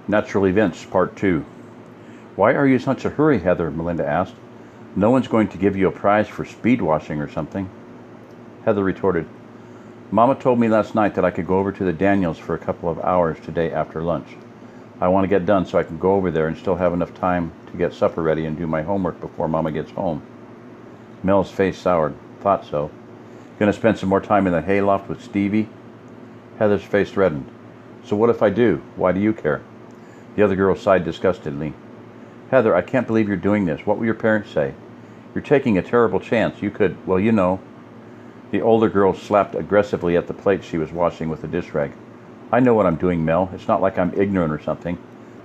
Natural Events, Part 2. Why are you in such a hurry, Heather? Melinda asked. No one's going to give you a prize for speed washing or something. Heather retorted, Mama told me last night that I could go over to the Daniels for a couple of hours today after lunch. I want to get done so I can go over there and still have enough time to get supper ready and do my homework before Mama gets home. Mel's face soured. Thought so. Gonna spend some more time in the hayloft with Stevie? Heather's face reddened. So what if I do? Why do you care? The other girl sighed disgustedly. Heather, I can't believe you're doing this. What will your parents say? You're taking a terrible chance. You could, well, you know. The older girl slapped aggressively at the plate she was washing with a dish rag. I know what I'm doing, Mel. It's not like I'm ignorant or something.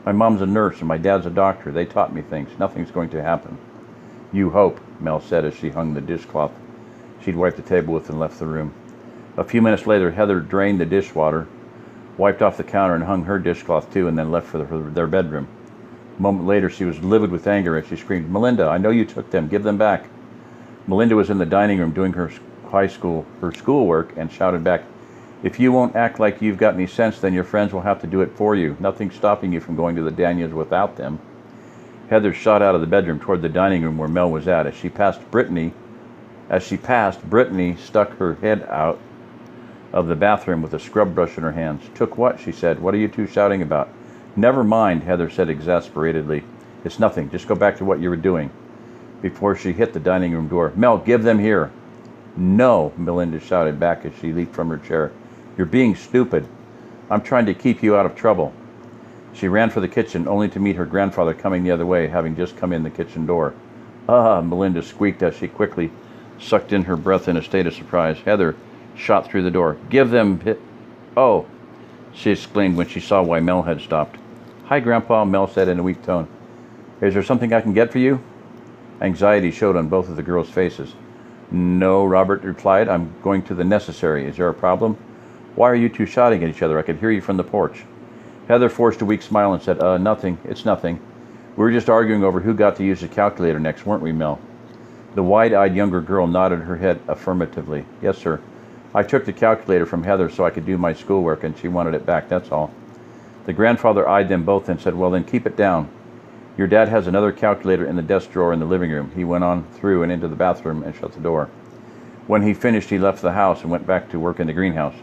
My mom's a nurse and my dad's a doctor. They taught me things. Nothing's going to happen. You hope, Mel said as she hung the dishcloth she'd wiped the table with and left the room. A few minutes later, Heather drained the dishwater, wiped off the counter and hung her dishcloth too, and then left for their bedroom. A moment later, she was livid with anger as she screamed, Melinda, I know you took them. Give them back. Melinda was in the dining room doing her schoolwork and shouted back, if you won't act like you've got any sense, then your friends will have to do it for you. Nothing's stopping you from going to the Daniels without them. Heather shot out of the bedroom toward the dining room where Mel was at. As she passed, Brittany stuck her head out of the bathroom with a scrub brush in her hands. Took what? She said. What are you two shouting about? Never mind, Heather said exasperatedly. It's nothing. Just go back to what you were doing. Before she hit the dining room door. Mel, give them here. No, Melinda shouted back as she leaped from her chair. You're being stupid. I'm trying to keep you out of trouble. She ran for the kitchen, only to meet her grandfather coming the other way, having just come in the kitchen door. Ah, Melinda squeaked as she quickly sucked in her breath in a state of surprise. Heather shot through the door. Give them... Oh, she exclaimed when she saw why Mel had stopped. Hi, Grandpa, Mel said in a weak tone. Is there something I can get for you? Anxiety showed on both of the girls' faces. No, Robert replied. I'm going to the necessary. Is there a problem? Why are you two shouting at each other? I could hear you from the porch. Heather forced a weak smile and said, nothing. It's nothing. We were just arguing over who got to use the calculator next, weren't we, Mel? The wide-eyed younger girl nodded her head affirmatively. Yes, sir. I took the calculator from Heather so I could do my schoolwork, and she wanted it back, that's all. The grandfather eyed them both and said, well, then keep it down. Your dad has another calculator in the desk drawer in the living room. He went on through and into the bathroom and shut the door. When he finished, he left the house and went back to work in the greenhouse.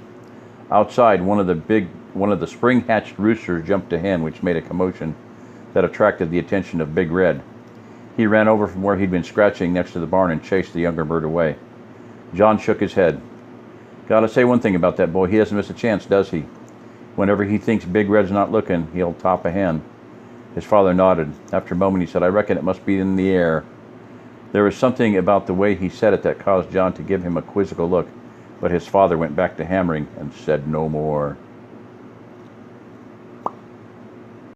Outside, one of the spring-hatched roosters jumped to hen, which made a commotion that attracted the attention of Big Red. He ran over from where he'd been scratching next to the barn and chased the younger bird away. John shook his head. Gotta say one thing about that boy. He doesn't miss a chance, does he? Whenever he thinks Big Red's not looking, he'll top a hen. His father nodded. After a moment, he said, I reckon it must be in the air. There was something about the way he said it that caused John to give him a quizzical look, but his father went back to hammering and said no more.